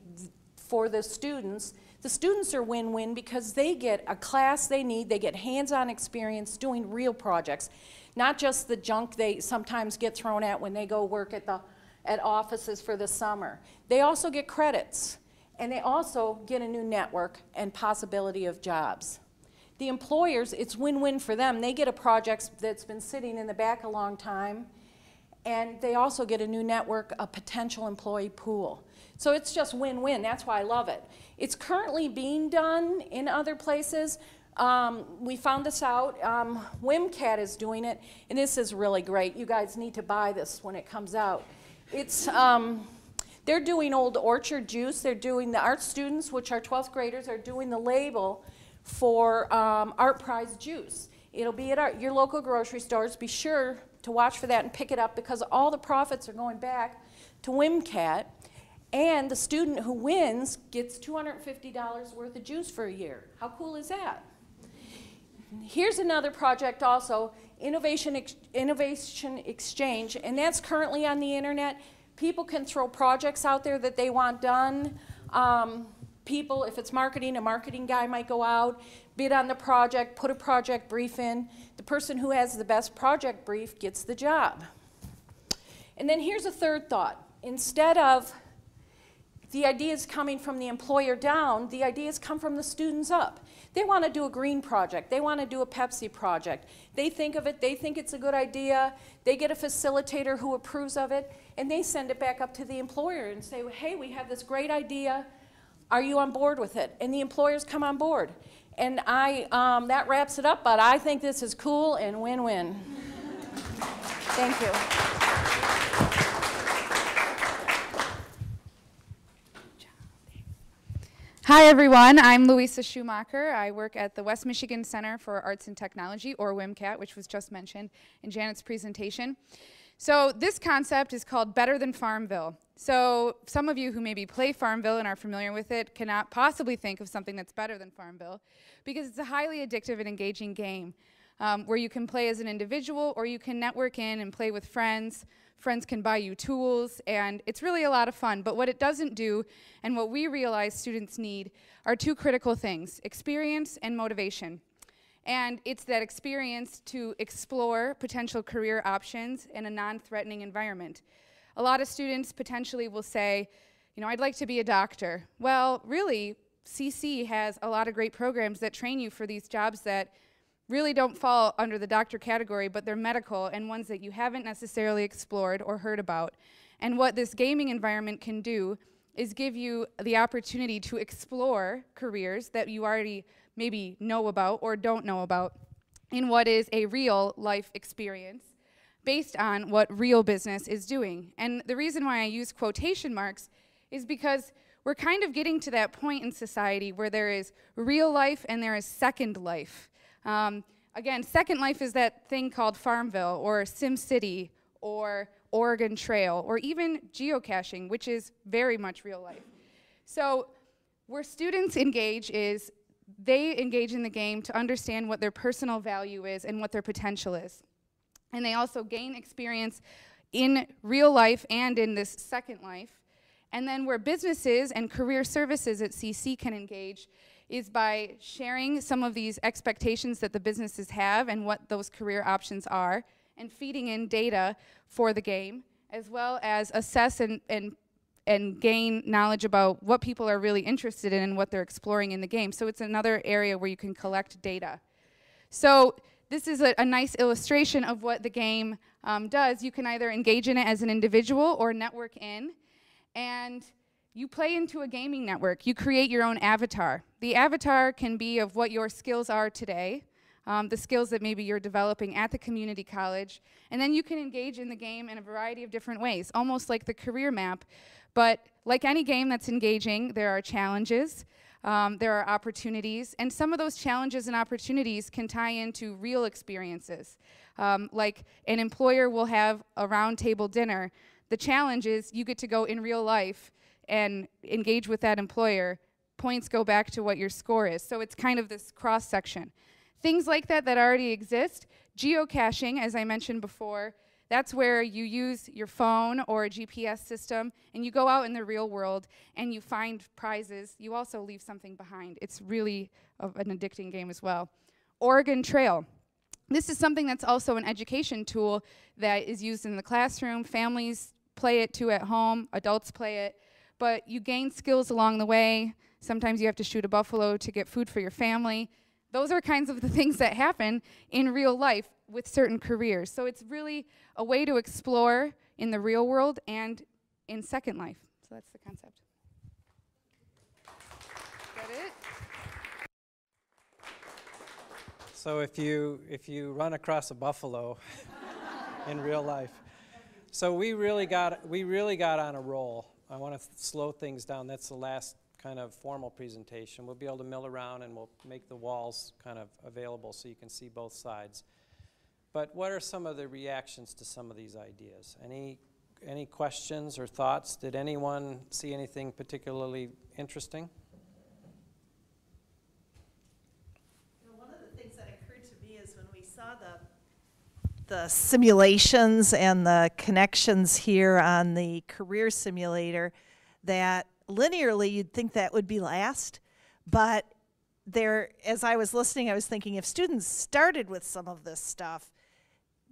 for the students. The students are win-win because they get a class they need, they get hands-on experience doing real projects. not just the junk they sometimes get thrown at when they go work at offices for the summer. They also get credits, and they also get a new network and possibility of jobs. The employers, it's win-win for them. They get a project that's been sitting in the back a long time, and they also get a new network, a potential employee pool. So it's just win-win. That's why I love it. It's currently being done in other places. We found this out. WMCAT is doing it, and this is really great. You guys need to buy this when it comes out. It's, they're doing Old Orchard juice. They're doing, the art students, which are 12th graders, are doing the label for Art Prize juice. It'll be at your local grocery stores. Be sure to watch for that and pick it up, because all the profits are going back to WMCAT, and the student who wins gets $250 worth of juice for a year. How cool is that? Here's another project also, Innovation Exchange, and that's currently on the internet. People can throw projects out there that they want done. People, if it's marketing, a marketing guy might go out, bid on the project, put a project brief in. The person who has the best project brief gets the job. And then here's a third thought. Instead of the ideas coming from the employer down, the ideas come from the students up. They want to do a green project. They want to do a Pepsi project. They think of it. They think it's a good idea. They get a facilitator who approves of it, and they send it back up to the employer and say, hey, we have this great idea. Are you on board with it? And the employers come on board. And that wraps it up, but I think this is cool and win-win. Thank you. Hi everyone, I'm Louisa Schumacher. I work at the West Michigan Center for Arts and Technology, or WMCAT, which was just mentioned in Janet's presentation. So this concept is called Better Than Farmville. So some of you who maybe play Farmville and are familiar with it cannot possibly think of something that's better than Farmville, because it's a highly addictive and engaging game where you can play as an individual, or you can network in and play with friends. Friends can buy you tools, and it's really a lot of fun. But what it doesn't do, and what we realize students need, are two critical things: experience and motivation. And it's that experience to explore potential career options in a non-threatening environment. A lot of students potentially will say, you know, I'd like to be a doctor. Well, really, CC has a lot of great programs that train you for these jobs that really don't fall under the doctor category, but they're medical and ones that you haven't necessarily explored or heard about. And what this gaming environment can do is give you the opportunity to explore careers that you already maybe know about or don't know about in what is a real life experience based on what real business is doing. And the reason why I use quotation marks is because we're kind of getting to that point in society where there is real life and there is second life. Again, second life is that thing called Farmville or SimCity or Oregon Trail or even geocaching, which is very much real life. So where students engage is they engage in the game to understand what their personal value is and what their potential is. And they also gain experience in real life and in this second life. And then where businesses and career services at CC can engage is by sharing some of these expectations that the businesses have and what those career options are, and feeding in data for the game, as well as assess and gain knowledge about what people are really interested in and what they're exploring in the game. So it's another area where you can collect data. So this is a nice illustration of what the game does. You can either engage in it as an individual or network in, and you play into a gaming network. You create your own avatar. The avatar can be of what your skills are today, the skills that maybe you're developing at the community college, and then you can engage in the game in a variety of different ways, almost like the career map. But like any game that's engaging, there are challenges, there are opportunities, and some of those challenges and opportunities can tie into real experiences. Like an employer will have a round table dinner. The challenge is you get to go in real life and engage with that employer. Points go back to what your score is. So it's kind of this cross-section. Things like that that already exist. Geocaching, as I mentioned before, that's where you use your phone or a GPS system and you go out in the real world and you find prizes. You also leave something behind. It's really an addicting game as well. Oregon Trail. This is something that's also an education tool that is used in the classroom. Families play it too at home, adults play it, but you gain skills along the way. Sometimes you have to shoot a buffalo to get food for your family. Those are kinds of the things that happen in real life with certain careers. So it's really a way to explore in the real world and in Second Life. So that's the concept. Is that it? So if you run across a buffalo in real life, so we really got on a roll. I want to slow things down. That's the last kind of formal presentation. We'll be able to mill around and we'll make the walls kind of available so you can see both sides. But what are some of the reactions to some of these ideas? Any questions or thoughts? Did anyone see anything particularly interesting? One of the things that occurred to me is when we saw the simulations and the connections here on the career simulator, that linearly you'd think that would be last, but there, as I was listening, I was thinking if students started with some of this stuff,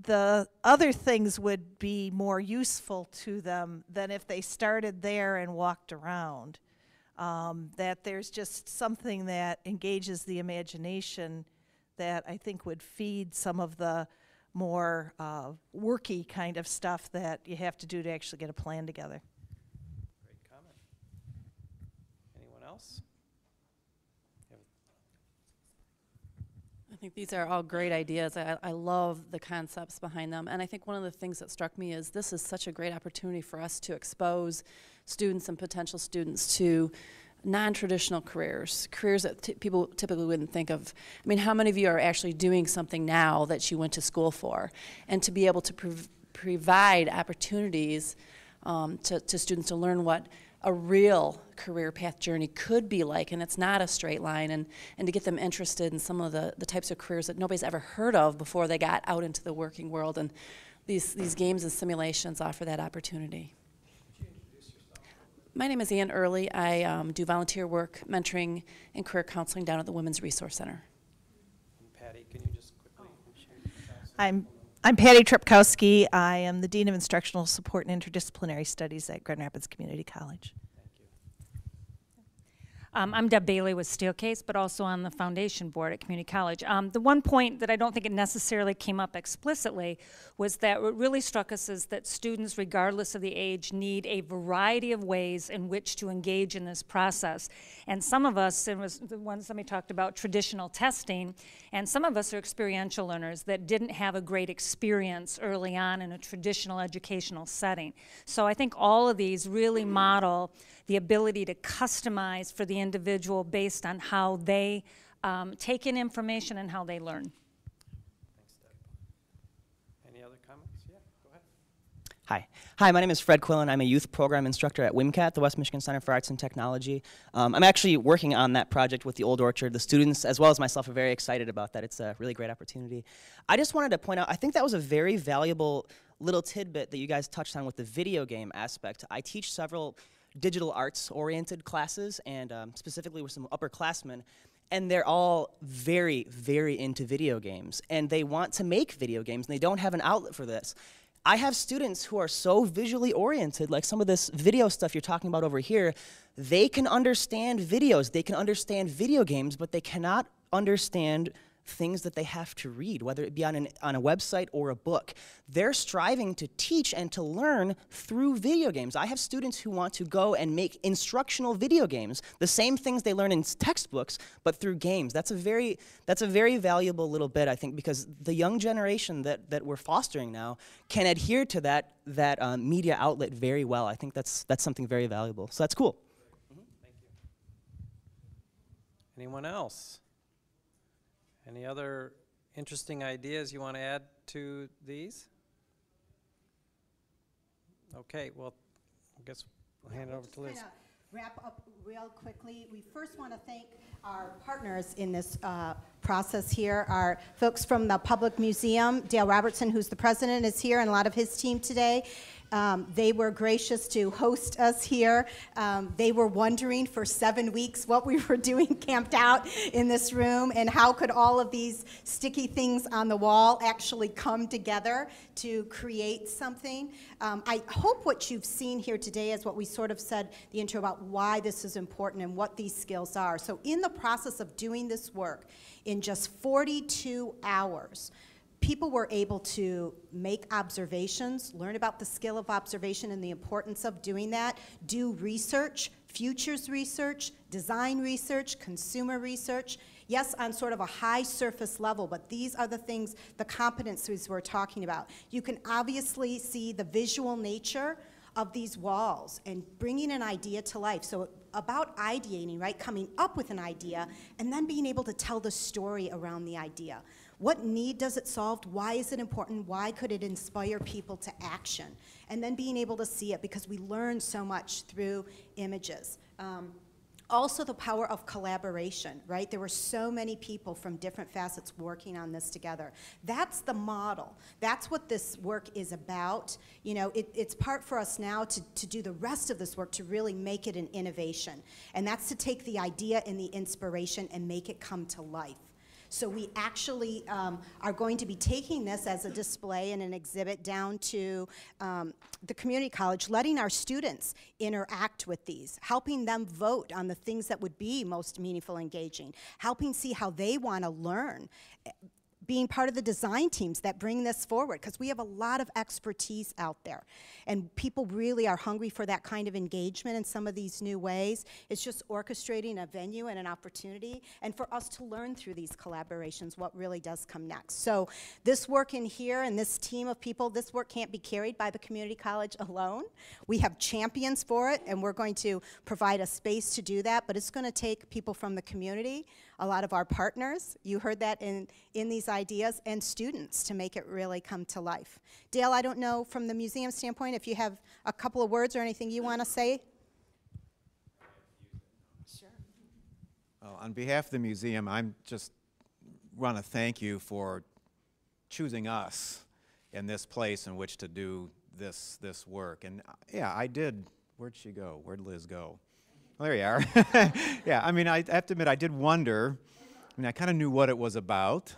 the other things would be more useful to them than if they started there and walked around. That there's just something that engages the imagination that I think would feed some of the more worky kind of stuff that you have to do to actually get a plan together. Great comment. Anyone else? I think these are all great ideas. I love the concepts behind them. And I think one of the things that struck me is this is such a great opportunity for us to expose students and potential students to non-traditional careers that people typically wouldn't think of. I mean, how many of you are actually doing something now that you went to school for? And to be able to provide opportunities to students to learn what a real career path journey could be like, and it's not a straight line, and to get them interested in some of the types of careers that nobody's ever heard of before they got out into the working world, and these games and simulations offer that opportunity. Could you introduce yourself? My name is Ann Early. I do volunteer work, mentoring, and career counseling down at the Women's Resource Center. And Patty, can you just quickly I'm Patty Tripkowski. I am the Dean of Instructional Support and Interdisciplinary Studies at Grand Rapids Community College. Thank you. I'm Deb Bailey with Steelcase, but also on the foundation board at Community College. The one point that I don't think it necessarily came up explicitly was that what really struck us is that students, regardless of the age, need a variety of ways in which to engage in this process. And some of us, it was the one somebody talked about traditional testing, and some of us are experiential learners that didn't have a great experience early on in a traditional educational setting. So I think all of these really model the ability to customize for the individual based on how they take in information and how they learn. Thanks, Deb. Any other comments? Yeah, go ahead. Hi, my name is Fred Quillen. I'm a youth program instructor at WMCAT, the West Michigan Center for Arts and Technology. I'm actually working on that project with the Old Orchard. The students, as well as myself, are very excited about that. It's a really great opportunity. I just wanted to point out, I think that was a very valuable little tidbit that you guys touched on with the video game aspect. I teach several digital arts-oriented classes, and specifically with some upperclassmen, and they're all very, very into video games, and they want to make video games, and they don't have an outlet for this. I have students who are so visually oriented, like some of this video stuff you're talking about over here, they can understand videos, they can understand video games, but they cannot understand things that they have to read, whether it be on a website or a book. They're striving to teach and to learn through video games. I have students who want to go and make instructional video games, the same things they learn in textbooks, but through games. That's a very valuable little bit, I think, because the young generation that we're fostering now can adhere to that media outlet very well. I think that's something very valuable. So that's cool. Thank you. Anyone else? Any other interesting ideas you want to add to these? Okay, well, I guess we'll hand it over to Liz. Just wrap up real quickly. We first want to thank our partners in this process here. Our folks from the Public Museum, Dale Robertson, who's the president, is here, and a lot of his team today. They were gracious to host us here. They were wondering for 7 weeks what we were doing camped out in this room and how could all of these sticky things on the wall actually come together to create something. I hope what you've seen here today is what we sort of said the intro about why this is important and what these skills are. So in the process of doing this work, in just 42 hours, people were able to make observations, learn about the skill of observation and the importance of doing that, do research, futures research, design research, consumer research, yes, on sort of a high surface level, but these are the things, the competencies we're talking about. You can obviously see the visual nature of these walls and bringing an idea to life. So about ideating, right, coming up with an idea and then being able to tell the story around the idea. What need does it solve? Why is it important? Why could it inspire people to action? And then being able to see it, because we learn so much through images. Also the power of collaboration, right? There were so many people from different facets working on this together. That's the model. That's what this work is about. You know, it's part for us now to do the rest of this work to really make it an innovation. And that's to take the idea and the inspiration and make it come to life. So we actually are going to be taking this as a display and an exhibit down to the community college, letting our students interact with these, helping them vote on the things that would be most meaningful, engaging, helping see how they want to learn, being part of the design teams that bring this forward, because we have a lot of expertise out there. And people really are hungry for that kind of engagement in some of these new ways. It's just orchestrating a venue and an opportunity, and for us to learn through these collaborations what really does come next. So this work in here and this team of people, this work can't be carried by the community college alone. We have champions for it, and we're going to provide a space to do that, but it's going to take people from the community, a lot of our partners, you heard that in these ideas, and students to make it really come to life. Dale, I don't know from the museum standpoint if you have a couple of words or anything you want to say. Sure. On behalf of the museum, I'm just want to thank you for choosing us in this place in which to do this work. And yeah, I did. Where'd she go? Where'd Liz go? Well, there you are. Yeah, I mean, I have to admit, I did wonder. I mean, I kind of knew what it was about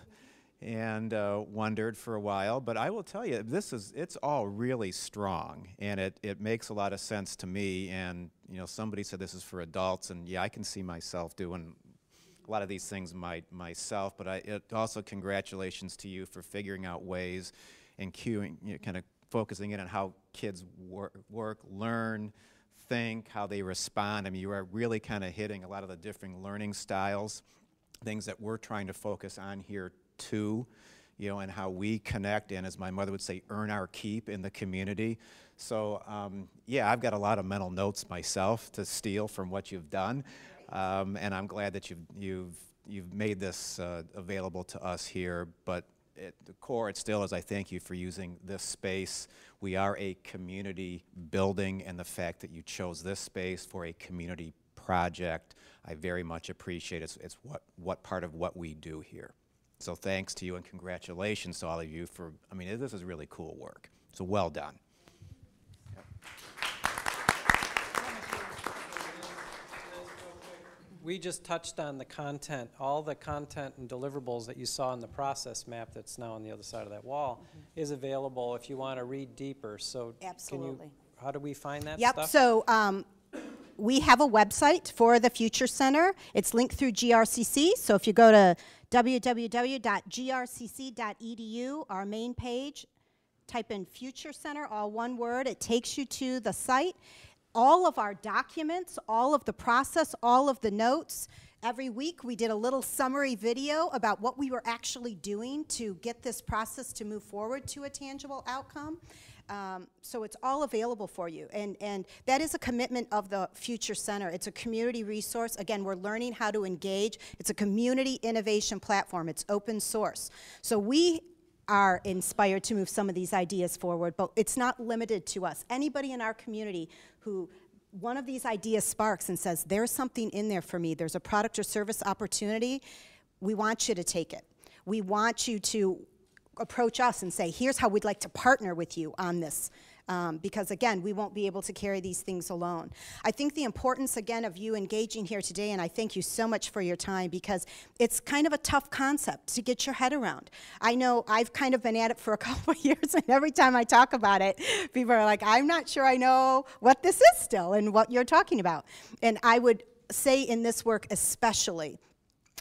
and wondered for a while, but I will tell you, it's all really strong, and it makes a lot of sense to me. And, you know, somebody said this is for adults, and yeah, I can see myself doing a lot of these things myself, but it also congratulations to you for figuring out ways and cueing, you know, kind of focusing in on how kids work, learn, think, how they respond. I mean, you are really kind of hitting a lot of the different learning styles, things that we're trying to focus on here too, you know, and how we connect and, as my mother would say, earn our keep in the community. So yeah, I've got a lot of mental notes myself to steal from what you've done, and I'm glad that you've made this available to us here. But at the core, it still is, I thank you for using this space. We are a community building, and the fact that you chose this space for a community project, I very much appreciate it. It's what part of what we do here. So thanks to you, and congratulations to all of you for, I mean, this is really cool work. So well done. Yep. We just touched on the content, all the content and deliverables that you saw in the process map that's now on the other side of that wall is available if you want to read deeper. So absolutely. How do we find that stuff? Yep, so we have a website for the Future Center. It's linked through GRCC, so if you go to www.grcc.edu, our main page, type in Future Center, all one word, it takes you to the site. All of our documents, all of the process, all of the notes. Every week we did a little summary video about what we were actually doing to get this process to move forward to a tangible outcome. So it's all available for you. And that is a commitment of the Future Center. It's a community resource. Again, we're learning how to engage. It's a community innovation platform. It's open source. So we are inspired to move some of these ideas forward, but it's not limited to us. Anybody in our community who one of these ideas sparks and says, there's something in there for me, there's a product or service opportunity, we want you to take it. We want you to approach us and say, here's how we'd like to partner with you on this Because again, we won't be able to carry these things alone. I think the importance again of you engaging here today, and I thank you so much for your time, because it's kind of a tough concept to get your head around. I know I've kind of been at it for a couple of years, and every time I talk about it, people are like, I'm not sure I know what this is still and what you're talking about. And I would say in this work especially,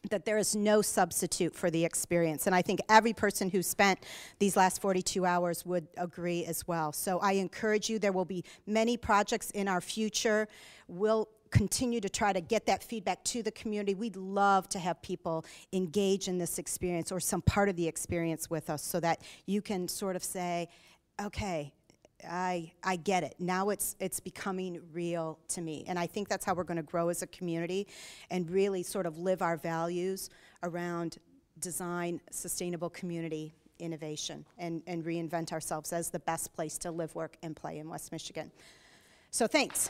that there is no substitute for the experience. And I think every person who spent these last 42 hours would agree as well. So I encourage you, there will be many projects in our future. We'll continue to try to get that feedback to the community. We'd love to have people engage in this experience or some part of the experience with us so that you can sort of say, okay, I get it. Now it's becoming real to me. And I think that's how we're going to grow as a community and really sort of live our values around design, sustainable community innovation, and reinvent ourselves as the best place to live, work, and play in West Michigan. So thanks.